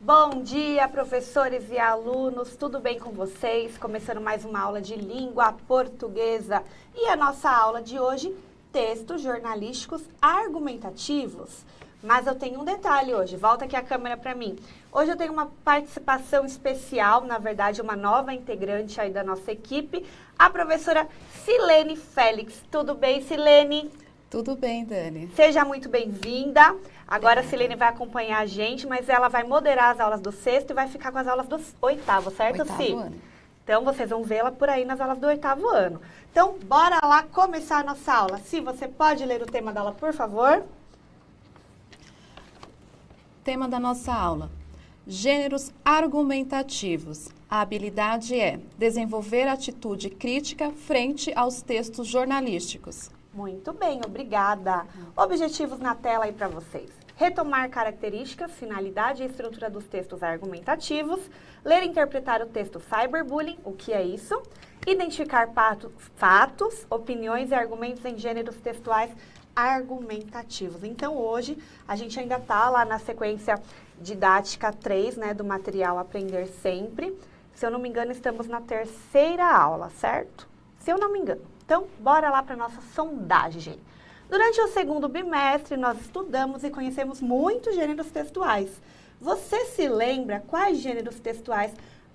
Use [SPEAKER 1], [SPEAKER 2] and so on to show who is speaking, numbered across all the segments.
[SPEAKER 1] Bom dia, professores e alunos, tudo bem com vocês? Começando mais uma aula de língua portuguesa. E a nossa aula de hoje, textos jornalísticos argumentativos. Mas eu tenho um detalhe hoje, volta aqui a câmera para mim. Hoje eu tenho uma participação especial, na verdade uma nova integrante aí da nossa equipe, a professora Silene Félix. Tudo bem, Silene?
[SPEAKER 2] Tudo bem, Dani.
[SPEAKER 1] Seja muito bem-vinda. Agora a Silene vai acompanhar a gente, mas ela vai moderar as aulas do sexto e vai ficar com as aulas do oitavo, certo,
[SPEAKER 2] Oitavo ano.
[SPEAKER 1] Então, vocês vão vê-la por aí nas aulas do oitavo ano. Então, bora lá começar a nossa aula. Si, você pode ler o tema da aula, por favor?
[SPEAKER 2] Tema da nossa aula: gêneros argumentativos. A habilidade é desenvolver atitude crítica frente aos textos jornalísticos.
[SPEAKER 1] Muito bem, obrigada. Objetivos na tela aí para vocês. Retomar características, finalidade e estrutura dos textos argumentativos. Ler e interpretar o texto cyberbullying, o que é isso? Identificar fatos, opiniões e argumentos em gêneros textuais argumentativos. Então, hoje, a gente ainda está lá na sequência didática 3, né, do material Aprender Sempre. Se eu não me engano, estamos na terceira aula, certo? Se eu não me engano. Então, bora lá para a nossa sondagem. Durante o segundo bimestre, nós estudamos e conhecemos muitos gêneros textuais. Você se lembra quais gêneros textuais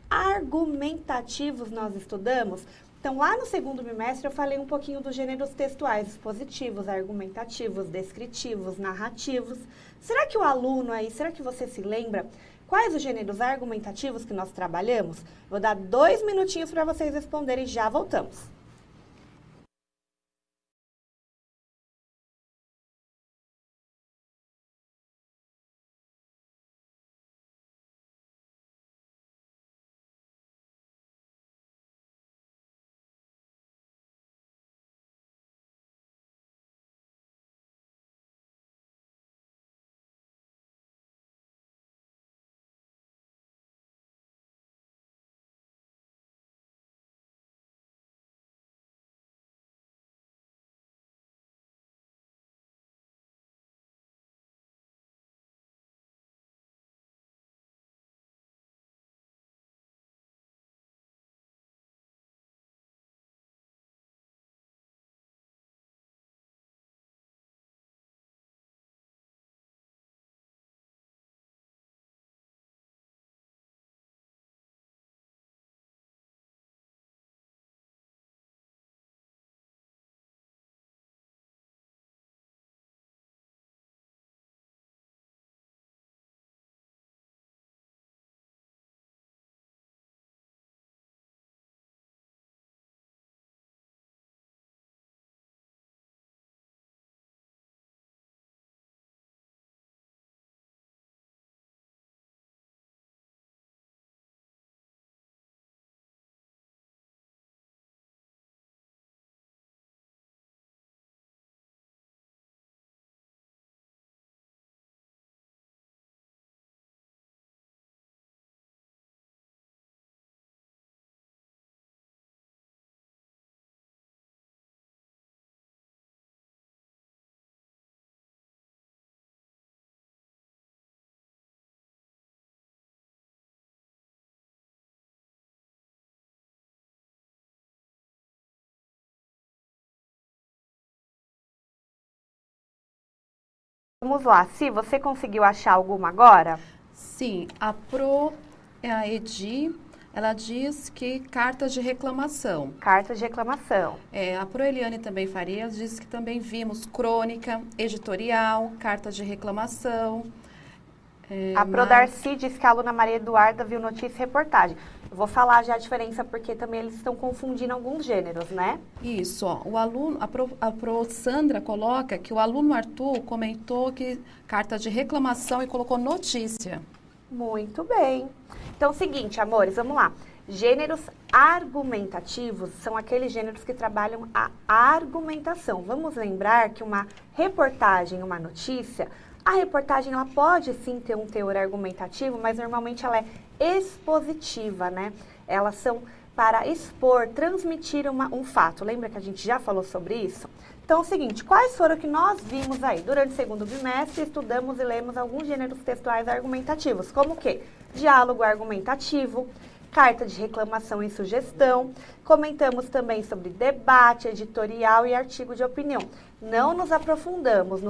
[SPEAKER 1] argumentativos nós estudamos? Então, lá no segundo bimestre, eu falei um pouquinho dos gêneros textuais, expositivos, argumentativos, descritivos, narrativos. Será que o aluno aí, será que você se lembra quais os gêneros argumentativos que nós trabalhamos? Vou dar 2 minutinhos para vocês responderem e já voltamos. Vamos lá, Si, você conseguiu achar alguma agora?
[SPEAKER 2] Sim, a Edi, ela diz que cartas de reclamação.
[SPEAKER 1] Cartas de reclamação.
[SPEAKER 2] A Proeliane também Farias diz que também vimos crônica, editorial, cartas de reclamação.
[SPEAKER 1] A Prodarcy diz que a aluna Maria Eduarda viu notícia e reportagem. Eu vou falar já a diferença porque também eles estão confundindo alguns gêneros, né?
[SPEAKER 2] Isso, ó, o aluno, a Pro Sandra coloca que o aluno Arthur comentou que carta de reclamação e colocou notícia.
[SPEAKER 1] Muito bem. Então, seguinte, amores, vamos lá. Gêneros argumentativos são aqueles gêneros que trabalham a argumentação. Vamos lembrar que uma reportagem, uma notícia, a reportagem ela pode sim ter um teor argumentativo, mas normalmente ela é expositiva, né? Elas são para expor, transmitir um fato. Lembra que a gente já falou sobre isso? Então, é o seguinte, quais foram que nós vimos aí? Durante o segundo bimestre, estudamos e lemos alguns gêneros textuais argumentativos, como o quê? diálogo argumentativo, carta de reclamação e sugestão. Comentamos também sobre debate, editorial e artigo de opinião. Não nos aprofundamos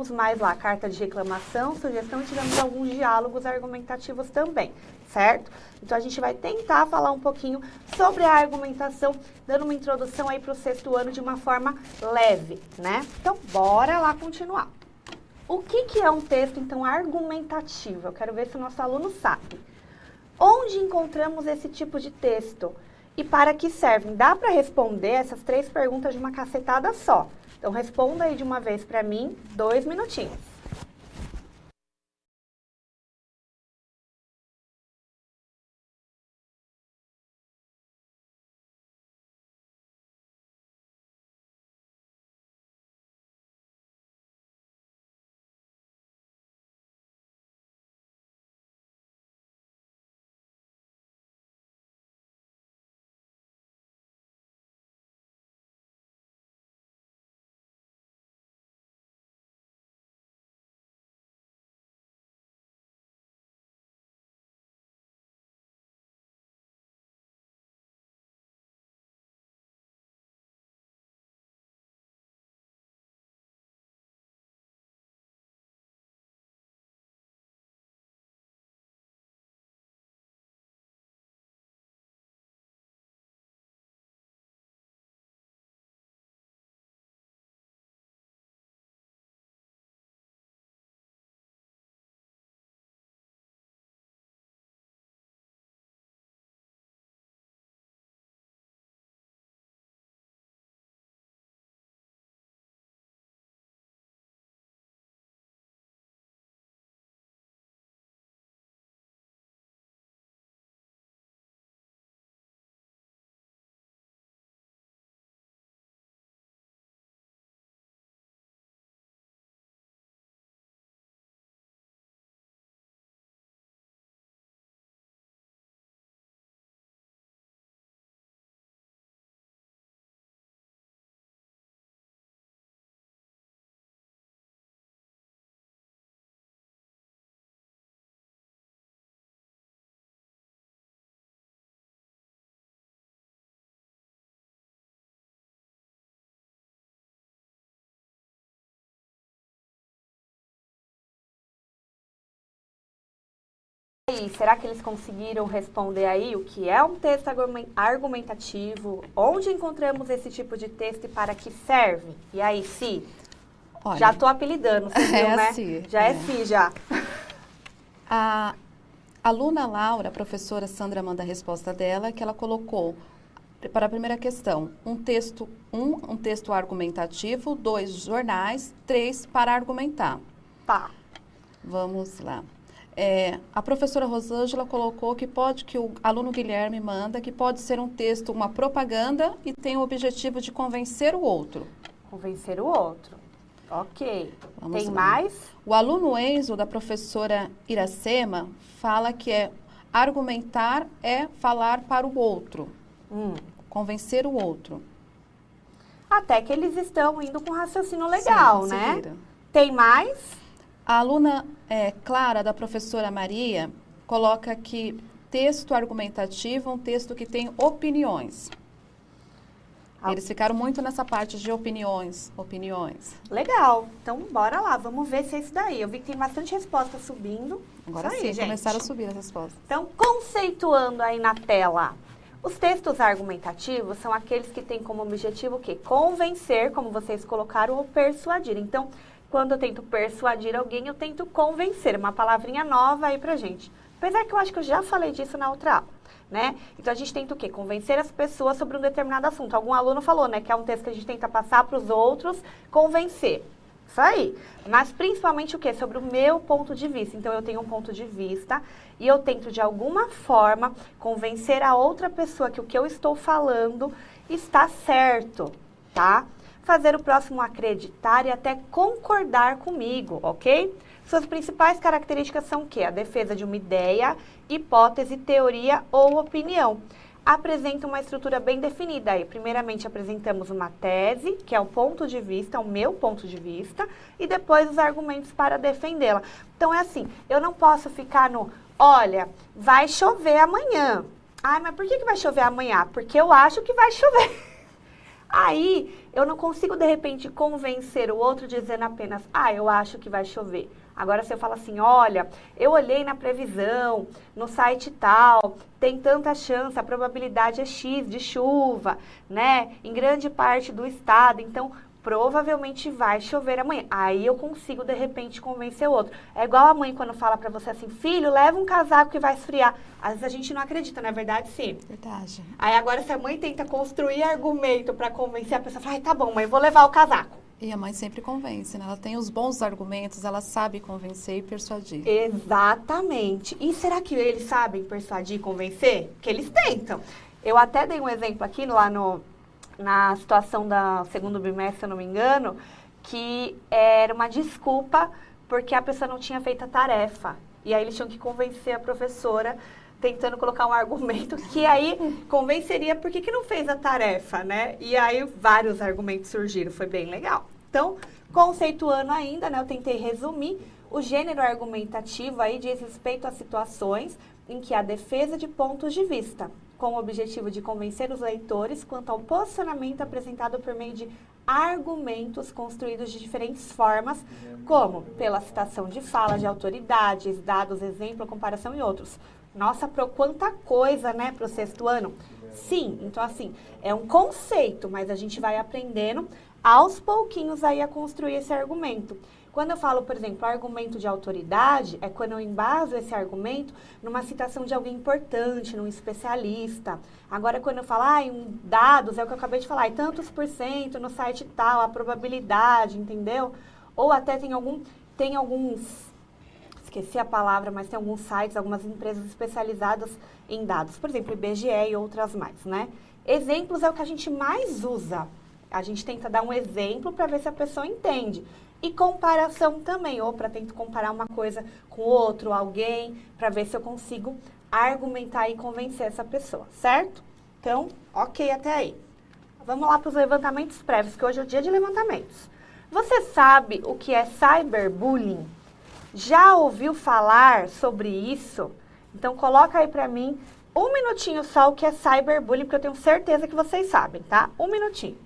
[SPEAKER 1] mais lá, carta de reclamação, sugestão, e tivemos alguns diálogos argumentativos também, certo? Então, a gente vai tentar falar um pouquinho sobre a argumentação, dando uma introdução aí para o 6º ano de uma forma leve, né? Então, bora lá continuar. O que é um texto, então, argumentativo? Eu quero ver se o nosso aluno sabe. Onde encontramos esse tipo de texto? E para que servem? Dá para responder essas 3 perguntas de uma cacetada só. Então, responda aí de uma vez para mim, 2 minutinhos. E será que eles conseguiram responder aí o que é um texto argumentativo? Onde encontramos esse tipo de texto e para que serve? E aí, Si? Olha, já estou apelidando, você viu, né? Si, já é Si, já.
[SPEAKER 2] A aluna Laura, a professora Sandra manda a resposta dela, que ela colocou para a primeira questão, um texto argumentativo, 2 jornais, 3 para argumentar.
[SPEAKER 1] Tá.
[SPEAKER 2] Vamos lá. A professora Rosângela colocou que o aluno Guilherme manda que pode ser um texto, uma propaganda e tem o objetivo de convencer o outro.
[SPEAKER 1] Convencer o outro. Ok.
[SPEAKER 2] Vamos
[SPEAKER 1] tem
[SPEAKER 2] lá.
[SPEAKER 1] Mais?
[SPEAKER 2] O aluno Enzo, da professora Iracema, fala que argumentar é falar para o outro. Convencer o outro.
[SPEAKER 1] Até que eles estão indo com raciocínio legal,
[SPEAKER 2] sim,
[SPEAKER 1] né?
[SPEAKER 2] seguida.
[SPEAKER 1] Tem mais?
[SPEAKER 2] A aluna Clara, da professora Maria, coloca que texto argumentativo é um texto que tem opiniões. Eles ficaram muito nessa parte de opiniões.
[SPEAKER 1] Legal. Então, bora lá. Vamos ver se é isso daí. Eu vi que tem bastante resposta subindo.
[SPEAKER 2] Agora sim, começaram a subir as respostas.
[SPEAKER 1] Então, conceituando aí na tela. Os textos argumentativos são aqueles que têm como objetivo o quê? Convencer, como vocês colocaram, ou persuadir. Então, quando eu tento persuadir alguém, eu tento convencer. Uma palavrinha nova aí pra gente. Apesar que eu acho que eu já falei disso na outra aula, né? Então, a gente tenta o quê? Convencer as pessoas sobre um determinado assunto. Algum aluno falou, né? Que é um texto que a gente tenta passar para os outros, convencer. Isso aí. Mas, principalmente o quê? Sobre o meu ponto de vista. Então, eu tenho um ponto de vista e eu tento, de alguma forma, convencer a outra pessoa que o que eu estou falando está certo, tá? Fazer o próximo acreditar e até concordar comigo, ok? Suas principais características são o quê? A defesa de uma ideia, hipótese, teoria ou opinião. Apresenta uma estrutura bem definida aí. Primeiramente, apresentamos uma tese, que é o ponto de vista, o meu ponto de vista, e depois os argumentos para defendê-la. Então, é assim, eu não posso ficar no olha, vai chover amanhã. Ai, mas por que vai chover amanhã? Porque eu acho que vai chover. Aí, eu não consigo, de repente, convencer o outro dizendo apenas, eu acho que vai chover. Agora, se eu falo assim, olha, eu olhei na previsão, no site tal, tem tanta chance, a probabilidade é X de chuva, né? Em grande parte do estado, então, provavelmente vai chover amanhã. Aí eu consigo, de repente, convencer o outro. É igual a mãe quando fala pra você assim, filho, leva um casaco que vai esfriar. Às vezes a gente não acredita, não é verdade? Sim.
[SPEAKER 2] Verdade.
[SPEAKER 1] Aí agora se a mãe tenta construir argumento pra convencer a pessoa, fala, tá bom, mãe, eu vou levar o casaco.
[SPEAKER 2] E a mãe sempre convence, né? Ela tem os bons argumentos, ela sabe convencer e persuadir.
[SPEAKER 1] Exatamente. E será que eles sabem persuadir e convencer? Que eles tentam. Eu até dei um exemplo aqui lá na situação da segundo bimestre, se eu não me engano, que era uma desculpa porque a pessoa não tinha feito a tarefa. E aí eles tinham que convencer a professora, tentando colocar um argumento que aí convenceria por que não fez a tarefa, né? E aí vários argumentos surgiram, foi bem legal. Então, conceituando ainda, né, eu tentei resumir, o gênero argumentativo aí diz respeito a situações em que a defesa de pontos de vista, com o objetivo de convencer os leitores quanto ao posicionamento apresentado por meio de argumentos construídos de diferentes formas, como pela citação de fala de autoridades, dados, exemplo, comparação e outros. Nossa, quanta coisa, né, para o sexto ano? Sim, então assim, é um conceito, mas a gente vai aprendendo aos pouquinhos aí a construir esse argumento. Quando eu falo, por exemplo, argumento de autoridade, é quando eu embaso esse argumento numa citação de alguém importante, num especialista. Agora, quando eu falo, dados, é o que eu acabei de falar, tantos por cento no site tal, a probabilidade, entendeu? Ou até tem alguns, esqueci a palavra, mas tem alguns sites, algumas empresas especializadas em dados. Por exemplo, IBGE e outras mais, né? Exemplos é o que a gente mais usa. A gente tenta dar um exemplo para ver se a pessoa entende. E comparação também, ou para tentar comparar uma coisa com outro, alguém, para ver se eu consigo argumentar e convencer essa pessoa, certo? Então, ok até aí. Vamos lá para os levantamentos prévios, que hoje é o dia de levantamentos. Você sabe o que é cyberbullying? Já ouviu falar sobre isso? Então, coloca aí para mim um minutinho só o que é cyberbullying, porque eu tenho certeza que vocês sabem, tá? Um minutinho.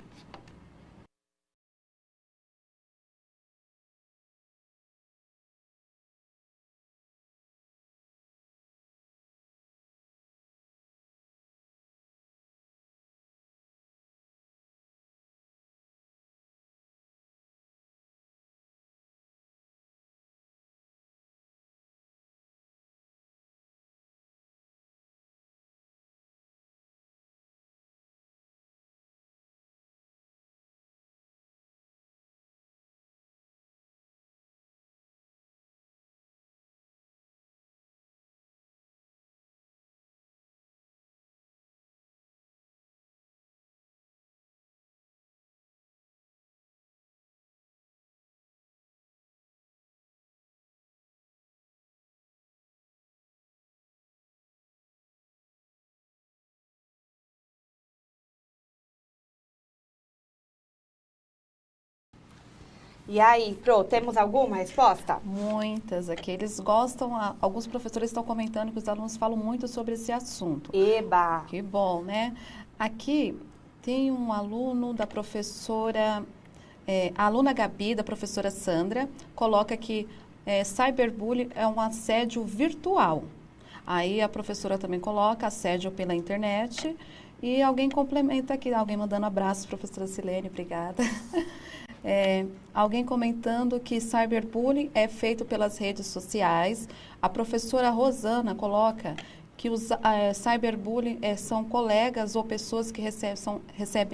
[SPEAKER 1] E aí, temos alguma resposta?
[SPEAKER 2] Muitas. Aqui eles gostam, alguns professores estão comentando que os alunos falam muito sobre esse assunto.
[SPEAKER 1] Eba!
[SPEAKER 2] Que bom, né? Aqui tem um aluno da professora, a aluna Gabi, da professora Sandra, coloca que cyberbullying é um assédio virtual. Aí a professora também coloca assédio pela internet e alguém complementa aqui, alguém mandando abraços, professora Silene, obrigada. Alguém comentando que cyberbullying é feito pelas redes sociais. A professora Rosana coloca que os cyberbullying são colegas ou pessoas que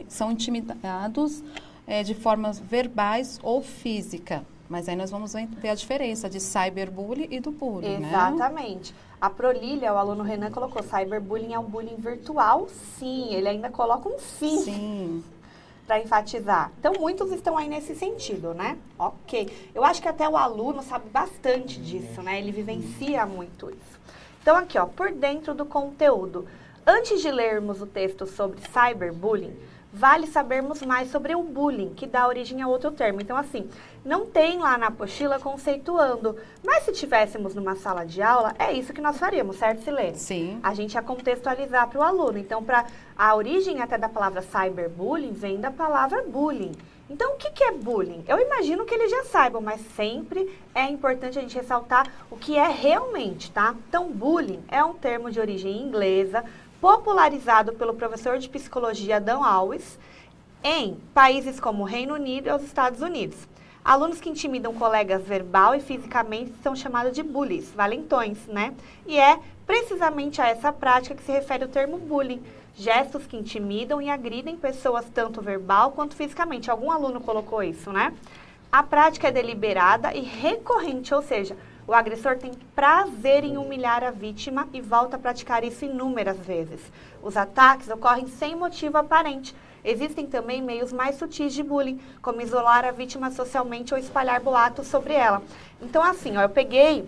[SPEAKER 2] são intimidados de formas verbais ou física. Mas aí nós vamos ver a diferença de cyberbullying e do bullying,
[SPEAKER 1] Exatamente.
[SPEAKER 2] Né?
[SPEAKER 1] A Prolília, o aluno Renan colocou, cyberbullying é um bullying virtual? Sim. Ele ainda coloca um sim.
[SPEAKER 2] Sim.
[SPEAKER 1] Para enfatizar. Então, muitos estão aí nesse sentido, né? Ok. Eu acho que até o aluno sabe bastante disso, né? Ele vivencia muito isso. Então, aqui, ó, por dentro do conteúdo. Antes de lermos o texto sobre cyberbullying, vale sabermos mais sobre o bullying, que dá origem a outro termo. Então, assim, não tem lá na apostila conceituando, mas se tivéssemos numa sala de aula, é isso que nós faríamos, certo, Silene?
[SPEAKER 2] Sim.
[SPEAKER 1] A gente ia contextualizar para o aluno. Então, a origem até da palavra cyberbullying vem da palavra bullying. Então, o que é bullying? Eu imagino que eles já saibam, mas sempre é importante a gente ressaltar o que é realmente, tá? Então, bullying é um termo de origem inglesa, popularizado pelo professor de psicologia Dan Alves, em países como o Reino Unido e os Estados Unidos. Alunos que intimidam colegas verbal e fisicamente são chamados de bullies, valentões, né? E é precisamente a essa prática que se refere o termo bullying. Gestos que intimidam e agridem pessoas tanto verbal quanto fisicamente. Algum aluno colocou isso, né? A prática é deliberada e recorrente, ou seja, o agressor tem prazer em humilhar a vítima e volta a praticar isso inúmeras vezes. Os ataques ocorrem sem motivo aparente. Existem também meios mais sutis de bullying, como isolar a vítima socialmente ou espalhar boatos sobre ela. Então, assim, ó, eu peguei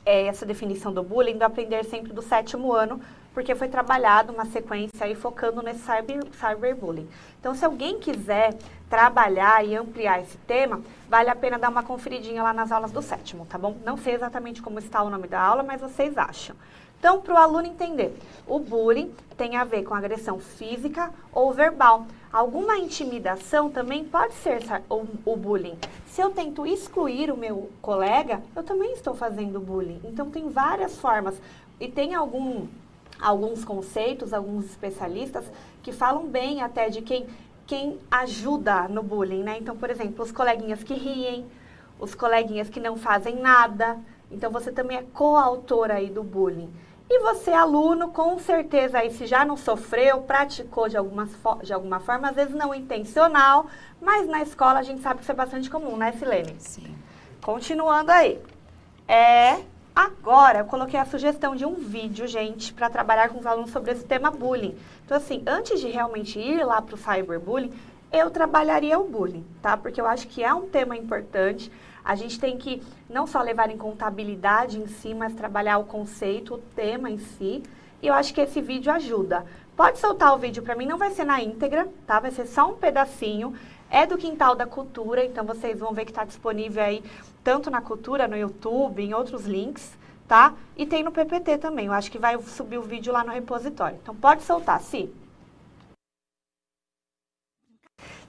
[SPEAKER 1] essa definição do bullying do Aprender Sempre do 7º ano, porque foi trabalhado uma sequência aí focando nesse cyberbullying. Então, se alguém quiser trabalhar e ampliar esse tema, vale a pena dar uma conferidinha lá nas aulas do 7º, tá bom? Não sei exatamente como está o nome da aula, mas vocês acham. Então, para o aluno entender, o bullying tem a ver com agressão física ou verbal. Alguma intimidação também pode ser o bullying. Se eu tento excluir o meu colega, eu também estou fazendo bullying. Então, tem várias formas. E tem alguns conceitos, alguns especialistas que falam bem até de quem ajuda no bullying, né? Então, por exemplo, os coleguinhas que riem, os coleguinhas que não fazem nada. Então, você também é coautor aí do bullying. E você, aluno, com certeza aí, se já não sofreu, praticou de alguma forma, às vezes não intencional, mas na escola a gente sabe que isso é bastante comum, né, Silene?
[SPEAKER 2] Sim.
[SPEAKER 1] Continuando aí. Agora, eu coloquei a sugestão de um vídeo, gente, para trabalhar com os alunos sobre esse tema bullying. Então, assim, antes de realmente ir lá para o cyberbullying, eu trabalharia o bullying, tá? Porque eu acho que é um tema importante. A gente tem que não só levar em conta a habilidade em si, mas trabalhar o conceito, o tema em si. E eu acho que esse vídeo ajuda. Pode soltar o vídeo para mim, não vai ser na íntegra, tá? Vai ser só um pedacinho. É do Quintal da Cultura, então vocês vão ver que está disponível aí, tanto na Cultura, no YouTube, em outros links, tá? E tem no PPT também, eu acho que vai subir o vídeo lá no repositório. Então, pode soltar, Si.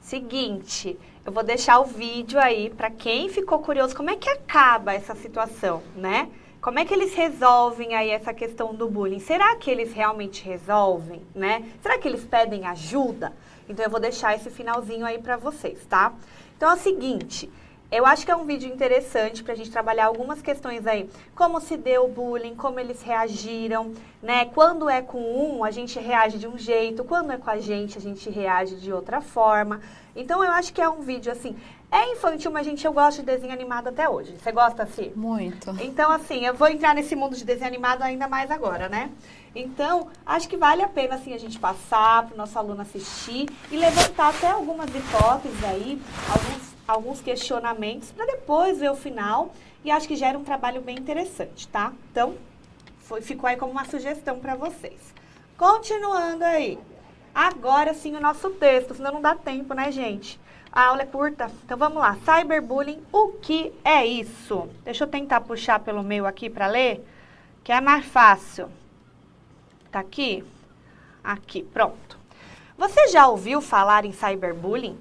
[SPEAKER 1] Seguinte, eu vou deixar o vídeo aí para quem ficou curioso, como é que acaba essa situação, né? Como é que eles resolvem aí essa questão do bullying? Será que eles realmente resolvem, né? Será que eles pedem ajuda? Então, eu vou deixar esse finalzinho aí para vocês, tá? Então, é o seguinte, eu acho que é um vídeo interessante para a gente trabalhar algumas questões aí. Como se deu o bullying, como eles reagiram, né? Quando é com um, a gente reage de um jeito. Quando é com a gente reage de outra forma. Então, eu acho que é um vídeo, assim, é infantil, mas, gente, eu gosto de desenho animado até hoje. Você gosta, assim?
[SPEAKER 2] Muito.
[SPEAKER 1] Então, assim, eu vou entrar nesse mundo de desenho animado ainda mais agora, né? Então, acho que vale a pena, assim, a gente passar para o nosso aluno assistir e levantar até algumas hipóteses aí, alguns questionamentos, para depois ver o final. E acho que gera um trabalho bem interessante, tá? Então, ficou aí como uma sugestão para vocês. Continuando aí. Agora sim o nosso texto, senão não dá tempo, né, gente? A aula é curta, então vamos lá. Cyberbullying, o que é isso? Deixa eu tentar puxar pelo meio aqui para ler, que é mais fácil. Tá aqui? Aqui, pronto. Você já ouviu falar em cyberbullying?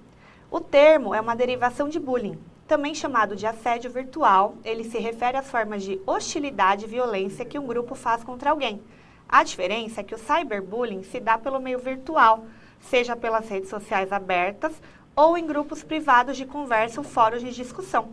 [SPEAKER 1] O termo é uma derivação de bullying, também chamado de assédio virtual. Ele se refere às formas de hostilidade e violência que um grupo faz contra alguém. A diferença é que o cyberbullying se dá pelo meio virtual, seja pelas redes sociais abertas ou em grupos privados de conversa ou fóruns de discussão.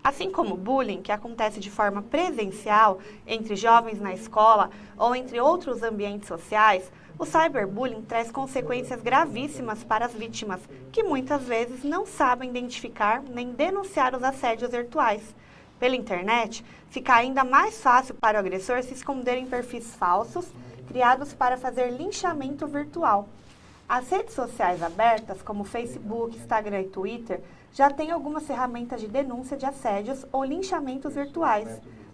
[SPEAKER 1] Assim como o bullying, que acontece de forma presencial entre jovens na escola ou entre outros ambientes sociais, o cyberbullying traz consequências gravíssimas para as vítimas, que muitas vezes não sabem identificar nem denunciar os assédios virtuais. Pela internet, fica ainda mais fácil para o agressor se esconder em perfis falsos, criados para fazer linchamento virtual. As redes sociais abertas, como Facebook, Instagram e Twitter, já têm algumas ferramentas de denúncia de assédios ou linchamentos virtuais.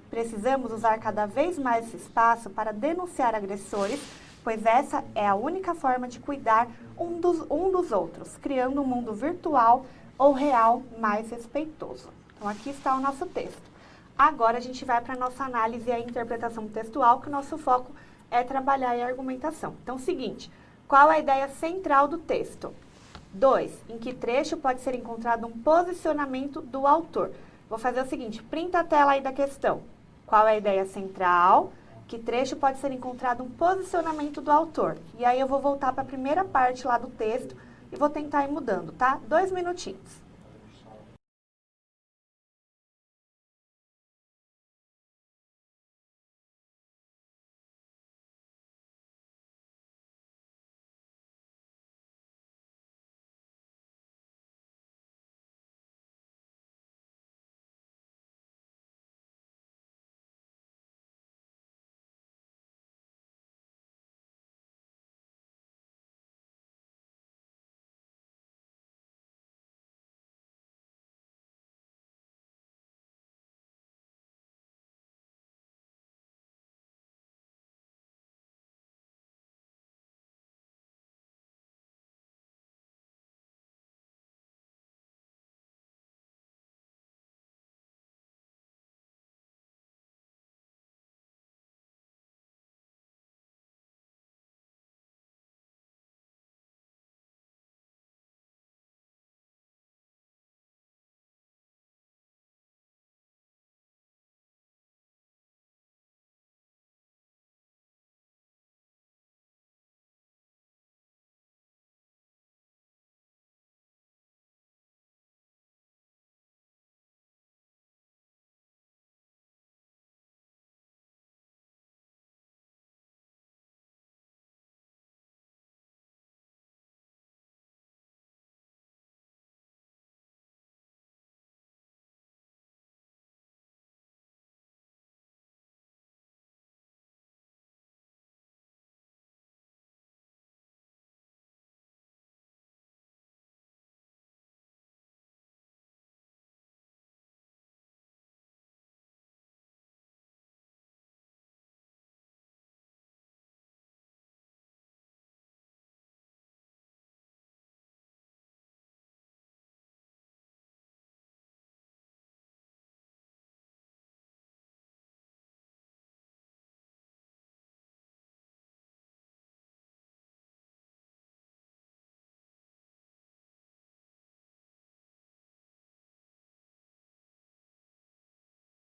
[SPEAKER 1] Precisamos usar cada vez mais esse espaço para denunciar agressores, pois essa é a única forma de cuidar um dos outros, criando um mundo virtual ou real mais respeitoso. Então, aqui está o nosso texto. Agora, a gente vai para a nossa análise e a interpretação textual, que o nosso foco é trabalhar a argumentação. Então, seguinte, qual a ideia central do texto? 2. Em que trecho pode ser encontrado um posicionamento do autor? Vou fazer o seguinte, printa a tela aí da questão. Qual é a ideia central? Que trecho pode ser encontrado um posicionamento do autor? E aí eu vou voltar para a primeira parte lá do texto e vou tentar ir mudando, tá? 2 minutinhos.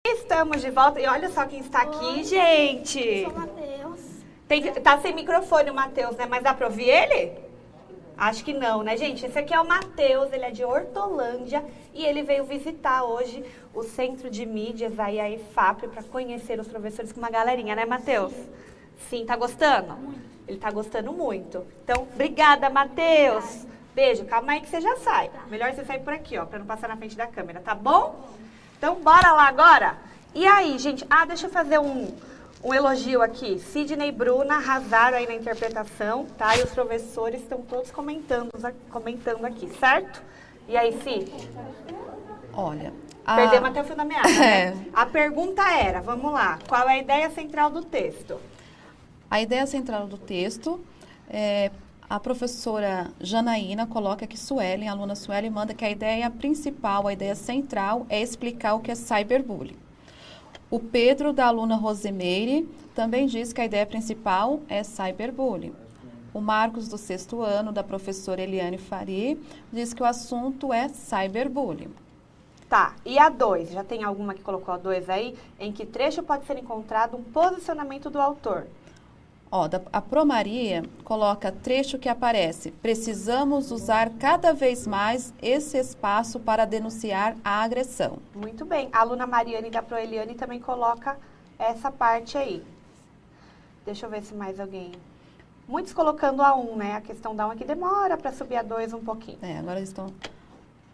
[SPEAKER 1] Estamos de volta e olha só quem está aqui, gente.
[SPEAKER 3] Eu sou o Matheus.
[SPEAKER 1] Tá sem microfone o Matheus, né? Mas dá pra ouvir ele? Acho que não, né, gente? Esse aqui é o Matheus, ele é de Hortolândia e ele veio visitar hoje o Centro de Mídias, aí a EFAP, para conhecer os professores com uma galerinha, né, Matheus? Sim, tá gostando?
[SPEAKER 3] Muito.
[SPEAKER 1] Ele tá gostando muito. Então, obrigada, Matheus. Beijo, calma aí que você já sai. Melhor você sair por aqui, ó, pra não passar na frente da câmera, tá bom? Então, bora lá agora? E aí, gente? Ah, deixa eu fazer um elogio aqui. Sidney e Bruna arrasaram aí na interpretação, tá? E os professores estão todos comentando aqui, certo? E aí, Sid?
[SPEAKER 2] Olha...
[SPEAKER 1] Perdemos até o fio da meada, né?
[SPEAKER 2] É.
[SPEAKER 1] A pergunta era, vamos lá, qual é a ideia central do texto?
[SPEAKER 2] A ideia central do texto, a professora Janaína coloca que Suelen, a aluna Suelen, manda que a ideia principal, a ideia central é explicar o que é cyberbullying. O Pedro, da aluna Rosemeire, também diz que a ideia principal é cyberbullying. O Marcos, do 6º ano, da professora Eliane Fari, diz que o assunto é cyberbullying.
[SPEAKER 1] Tá, e a 2? Já tem alguma que colocou a 2 aí? Em que trecho pode ser encontrado um posicionamento do autor?
[SPEAKER 2] Ó, a Promaria coloca trecho que aparece. Precisamos usar cada vez mais esse espaço para denunciar a agressão.
[SPEAKER 1] Muito bem. A aluna Mariane da Proeliane também coloca essa parte aí. Deixa eu ver se mais alguém... Muitos colocando a 1, né? A questão da 1 é que demora para subir a 2 um pouquinho.
[SPEAKER 2] Agora eles estão...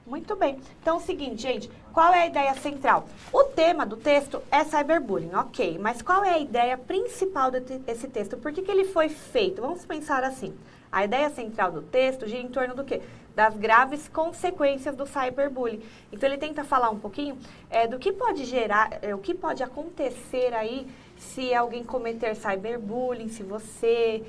[SPEAKER 1] Muito bem. Então, é o seguinte, gente. Qual é a ideia central? O tema do texto é cyberbullying, ok. Mas qual é a ideia principal desse texto? Por que ele foi feito? Vamos pensar assim. A ideia central do texto gira em torno do quê? Das graves consequências do cyberbullying. Então, ele tenta falar um pouquinho do que pode gerar, o que pode acontecer aí se alguém cometer cyberbullying, se você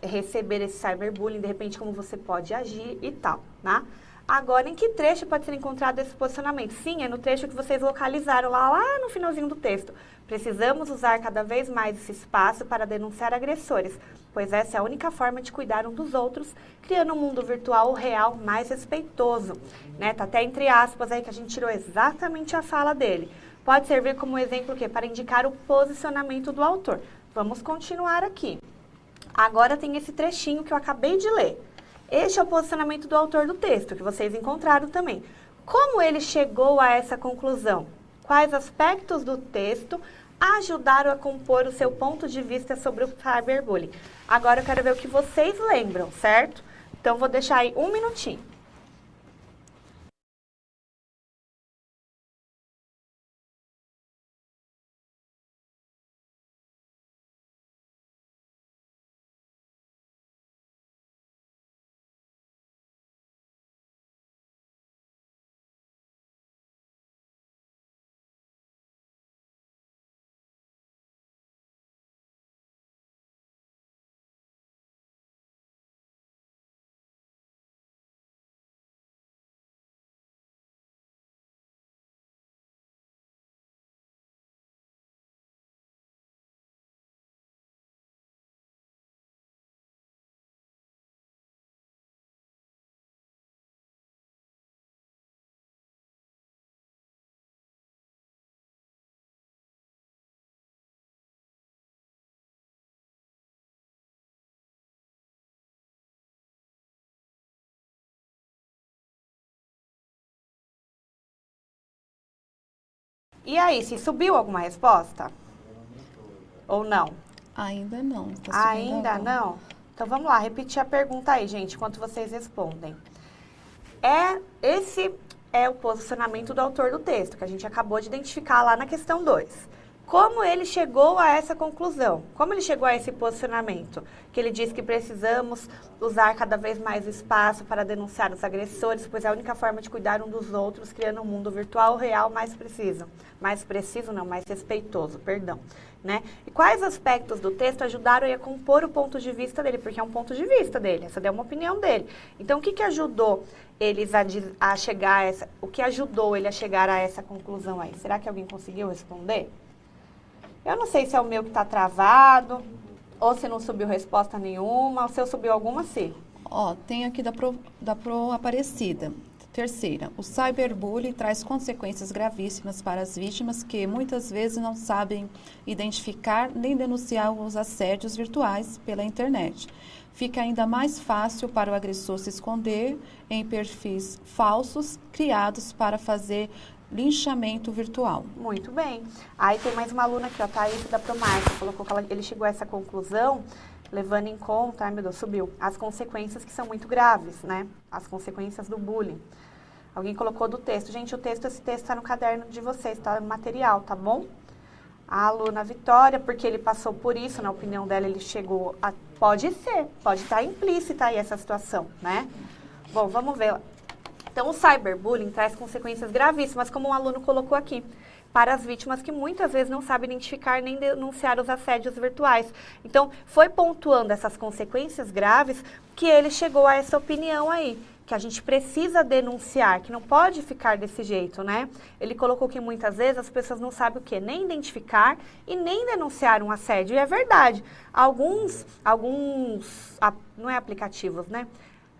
[SPEAKER 1] receber esse cyberbullying, de repente como você pode agir e tal, né? Agora, em que trecho pode ser encontrado esse posicionamento? Sim, é no trecho que vocês localizaram lá no finalzinho do texto. Precisamos usar cada vez mais esse espaço para denunciar agressores, pois essa é a única forma de cuidar um dos outros, criando um mundo virtual real mais respeitoso. Né? Tá até entre aspas aí que a gente tirou exatamente a fala dele. Pode servir como exemplo o quê? Para indicar o posicionamento do autor. Vamos continuar aqui. Agora tem esse trechinho que eu acabei de ler. Este é o posicionamento do autor do texto, que vocês encontraram também. Como ele chegou a essa conclusão? Quais aspectos do texto ajudaram a compor o seu ponto de vista sobre o cyberbullying? Agora eu quero ver o que vocês lembram, certo? Então, vou deixar aí um minutinho. E aí, se subiu alguma resposta? Ou não?
[SPEAKER 2] Ainda não. Tá
[SPEAKER 1] Ainda
[SPEAKER 2] agora.
[SPEAKER 1] não? Então, vamos lá, repetir a pergunta aí, gente, enquanto vocês respondem. Esse é o posicionamento do autor do texto, que a gente acabou de identificar lá na questão 2. Como ele chegou a essa conclusão? Como ele chegou a esse posicionamento? Que ele diz que precisamos usar cada vez mais espaço para denunciar os agressores, pois é a única forma de cuidar um dos outros, criando um mundo virtual real mais respeitoso, perdão. Né? E quais aspectos do texto ajudaram a compor o ponto de vista dele? Porque é um ponto de vista dele, essa é uma opinião dele. Então, o que ajudou eles a chegar a essa... O que ajudou ele a chegar a essa conclusão aí? Será que alguém conseguiu responder? Eu não sei se é o meu que está travado, ou se não subiu resposta nenhuma, ou se eu subiu alguma, sim.
[SPEAKER 2] Ó, tem aqui da Pro Aparecida. Terceira, o cyberbullying traz consequências gravíssimas para as vítimas que muitas vezes não sabem identificar nem denunciar os assédios virtuais pela internet. Fica ainda mais fácil para o agressor se esconder em perfis falsos criados para fazer linchamento virtual.
[SPEAKER 1] Muito bem. Aí tem mais uma aluna aqui, ó, Thaís da Promarca, colocou que ele chegou a essa conclusão, levando em conta, ai meu Deus, subiu, as consequências que são muito graves, né? As consequências do bullying. Alguém colocou do texto. Gente, esse texto está no caderno de vocês, está no material, tá bom? A aluna Vitória, porque ele passou por isso, na opinião dela, ele chegou a... Pode ser, pode estar implícita aí essa situação, né? Bom, vamos ver. Então, o cyberbullying traz consequências gravíssimas, como um aluno colocou aqui, para as vítimas que muitas vezes não sabem identificar nem denunciar os assédios virtuais. Então, foi pontuando essas consequências graves que ele chegou a essa opinião aí, que a gente precisa denunciar, que não pode ficar desse jeito, né? Ele colocou que muitas vezes as pessoas não sabem o quê? Nem identificar e nem denunciar um assédio. E é verdade. Alguns não é aplicativos, né?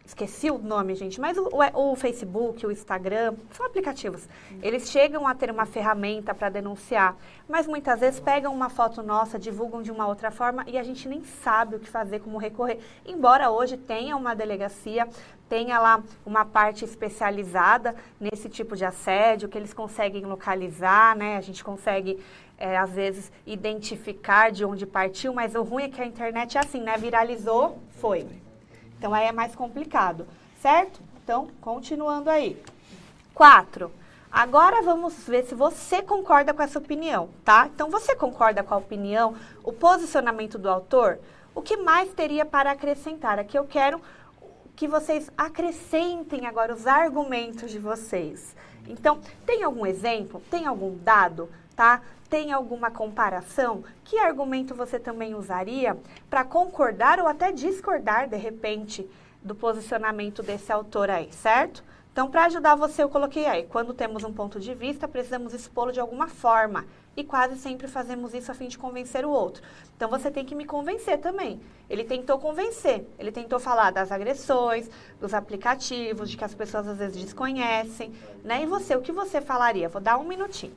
[SPEAKER 1] Esqueci o nome, gente, mas o Facebook, o Instagram, são aplicativos. Eles chegam a ter uma ferramenta para denunciar, mas muitas vezes pegam uma foto nossa, divulgam de uma outra forma e a gente nem sabe o que fazer, como recorrer. Embora hoje tenha uma delegacia, tenha lá uma parte especializada nesse tipo de assédio, que eles conseguem localizar, né? A gente consegue, às vezes, identificar de onde partiu, mas o ruim é que a internet é assim, né? Viralizou, foi. Então, aí é mais complicado, certo? Então, continuando aí. 4. Agora, vamos ver se você concorda com essa opinião, tá? Então, você concorda com a opinião, o posicionamento do autor? O que mais teria para acrescentar? Aqui eu quero que vocês acrescentem agora os argumentos de vocês. Então, tem algum exemplo? Tem algum dado? tá? Tem alguma comparação? Que argumento você também usaria para concordar ou até discordar, de repente, do posicionamento desse autor aí, certo? Então, para ajudar você, eu coloquei aí, quando temos um ponto de vista, precisamos expô-lo de alguma forma. E quase sempre fazemos isso a fim de convencer o outro. Então, você tem que me convencer também. Ele tentou convencer, ele tentou falar das agressões, dos aplicativos, de que as pessoas às vezes desconhecem, né? E você, o que você falaria? Vou dar um minutinho.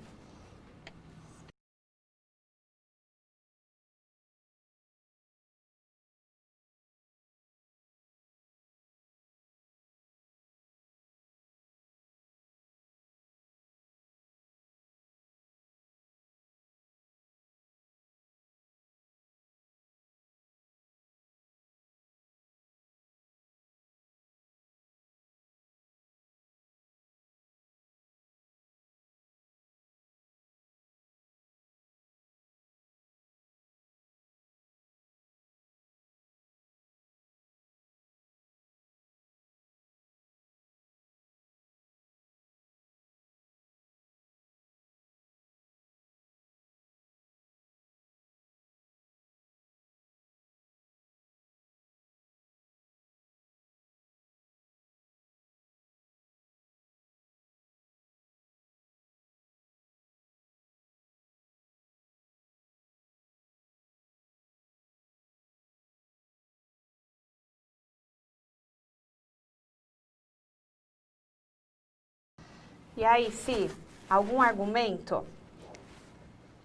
[SPEAKER 1] E aí, Si, algum argumento?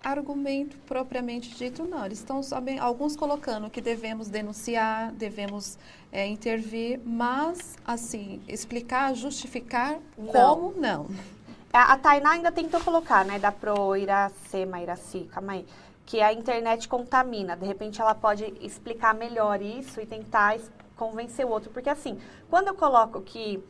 [SPEAKER 2] Argumento propriamente dito, não. Eles estão alguns colocando que devemos denunciar, devemos intervir, mas, assim, explicar, justificar,
[SPEAKER 1] Não.
[SPEAKER 2] como não.
[SPEAKER 1] A Tainá ainda tentou colocar, né, da Pro Iracema, Iraci, calma aí, que a internet contamina. De repente, ela pode explicar melhor isso e tentar convencer o outro. Porque, assim, quando eu coloco que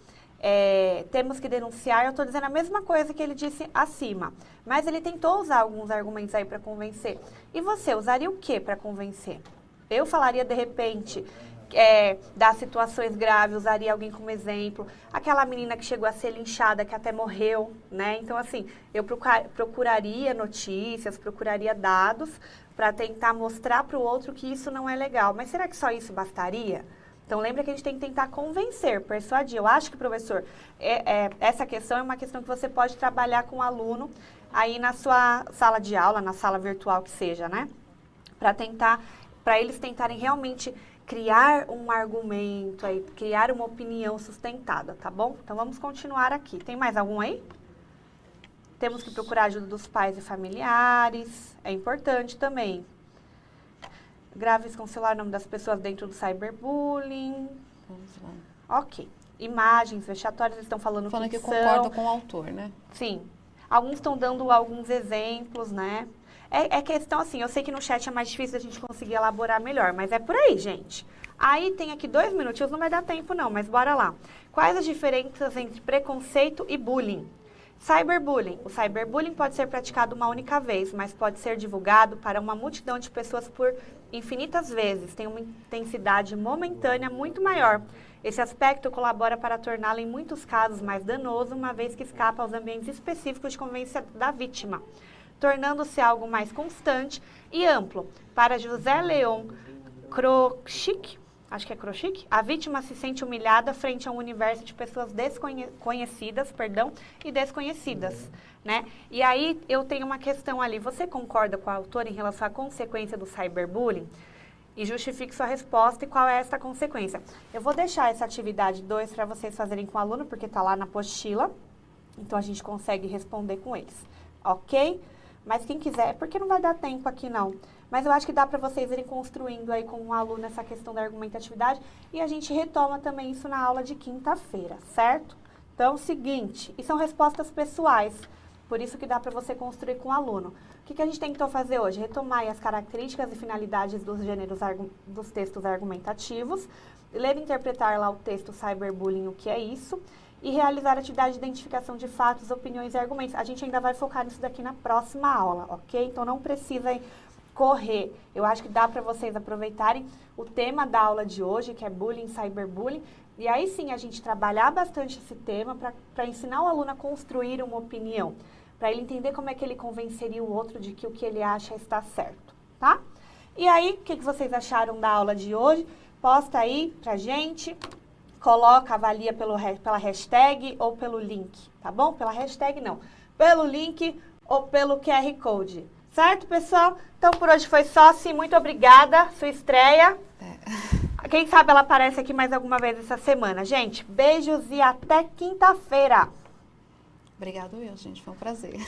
[SPEAKER 1] temos que denunciar, eu estou dizendo a mesma coisa que ele disse acima. Mas ele tentou usar alguns argumentos aí para convencer. E você, usaria o que para convencer? Eu falaria, de repente, das situações graves, usaria alguém como exemplo. Aquela menina que chegou a ser linchada, que até morreu, né? Então, assim, eu procuraria notícias, procuraria dados para tentar mostrar para o outro que isso não é legal. Mas será que só isso bastaria? Então, lembra que a gente tem que tentar convencer, persuadir. Eu acho que, professor, essa questão é uma questão que você pode trabalhar com o aluno aí na sua sala de aula, na sala virtual que seja, né? Para eles tentarem realmente criar um argumento, aí, criar uma opinião sustentada, tá bom? Então, vamos continuar aqui. Tem mais algum aí? Temos que procurar a ajuda dos pais e familiares. É importante também. Graves com celular, nome das pessoas dentro do cyberbullying.
[SPEAKER 2] Vamos lá.
[SPEAKER 1] Ok. Imagens vexatórias, estão falando
[SPEAKER 2] que
[SPEAKER 1] são.
[SPEAKER 2] concorda com o autor, né?
[SPEAKER 1] Sim. Alguns estão dando alguns exemplos, né? É questão assim, eu sei que no chat é mais difícil a gente conseguir elaborar melhor, mas é por aí, gente. Aí tem aqui 2 minutinhos, não vai dar tempo não, mas bora lá. Quais as diferenças entre preconceito e bullying? Cyberbullying. O cyberbullying pode ser praticado uma única vez, mas pode ser divulgado para uma multidão de pessoas por infinitas vezes. Tem uma intensidade momentânea muito maior. Esse aspecto colabora para torná-lo, em muitos casos, mais danoso, uma vez que escapa aos ambientes específicos de convivência da vítima, tornando-se algo mais constante e amplo. Para José Leon Krochik, acho que é Krochik, a vítima se sente humilhada frente a um universo de pessoas desconhecidas, e desconhecidas, né? E aí eu tenho uma questão ali, você concorda com a autora em relação à consequência do cyberbullying? E justifique sua resposta e qual é essa consequência. Eu vou deixar essa atividade 2 para vocês fazerem com o aluno, porque está lá na apostila, então a gente consegue responder com eles, ok? Mas quem quiser, porque não vai dar tempo aqui não. Mas eu acho que dá para vocês irem construindo aí com o aluno essa questão da argumentatividade e a gente retoma também isso na aula de quinta-feira, certo? Então, seguinte, e são respostas pessoais, por isso que dá para você construir com o aluno. O que a gente tentou fazer hoje? Retomar aí as características e finalidades dos gêneros dos textos argumentativos, ler e interpretar lá o texto cyberbullying, o que é isso, e realizar a atividade de identificação de fatos, opiniões e argumentos. A gente ainda vai focar nisso daqui na próxima aula, ok? Então, não precisa correr. Eu acho que dá para vocês aproveitarem o tema da aula de hoje, que é bullying, cyberbullying, e aí sim a gente trabalhar bastante esse tema para ensinar o aluno a construir uma opinião, para ele entender como é que ele convenceria o outro de que o que ele acha está certo, tá? E aí, o que vocês acharam da aula de hoje? Posta aí pra gente, coloca, avalia pela hashtag ou pelo link, tá bom? Pela hashtag não, pelo link ou pelo QR Code, certo, pessoal? Então, por hoje foi só, sim, muito obrigada, sua estreia. Quem sabe ela aparece aqui mais alguma vez essa semana. Gente, beijos e até quinta-feira.
[SPEAKER 2] Obrigado, gente, foi um prazer.